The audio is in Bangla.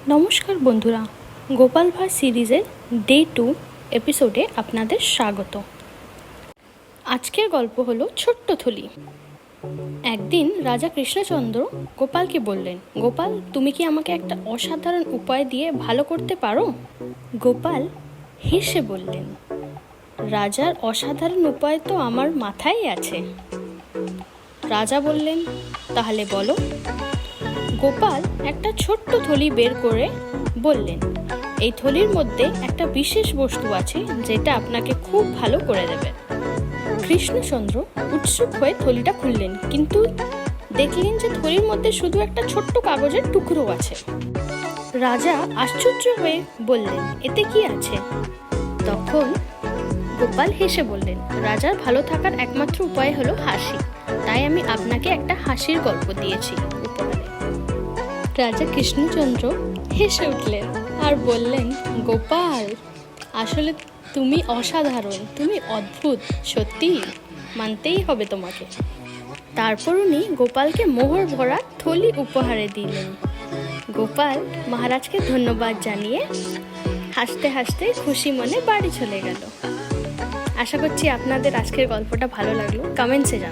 নমস্কার বন্ধুরা, গোপাল ভাঁড় সিরিজের ডে 2 এপিসোডে আপনাদের স্বাগত। আজকের গল্প হলো ছোট্ট থলি। একদিন রাজা কৃষ্ণচন্দ্র গোপালকে বললেন, গোপাল, তুমি কি আমাকে একটা অসাধারণ উপায় দিয়ে ভালো করতে পারো? গোপাল হেসে বললেন, রাজার অসাধারণ উপায় তো আমার মাথায় আছে। রাজা বললেন, তাহলে বলো। গোপাল একটা ছোট্ট থলি বের করে বললেন, এই থলির মধ্যে একটা বিশেষ বস্তু আছে যেটা আপনাকে খুব ভালো করে দেবে। কৃষ্ণচন্দ্র উৎসুক হয়ে থলিটা খুললেন, কিন্তু দেখলেন যে থলির মধ্যে শুধু একটা ছোট্ট কাগজের টুকরো আছে। রাজা আশ্চর্য হয়ে বললেন, এতে কি আছে? তখন গোপাল হেসে বললেন, রাজার ভালো থাকার একমাত্র উপায় হলো হাসি, তাই আমি আপনাকে একটা হাসির গল্প দিয়েছি উপহারে। রাজা কৃষ্ণচন্দ্র হেসে উঠলেন আর বললেন, গোপাল, আসলে তুমি অসাধারণ, তুমি অদ্ভুত, সত্যি মানতেই হবে তোমাকে। তারপর উনি গোপালকে মোহর ভরা থলি উপহারে দিলেন। গোপাল মহারাজকে ধন্যবাদ জানিয়ে হাসতে হাসতে খুশি মনে বাড়ি চলে গেল। আশা করছি আপনাদের আজকের গল্পটা ভালো লাগলো। কমেন্টসে জানান।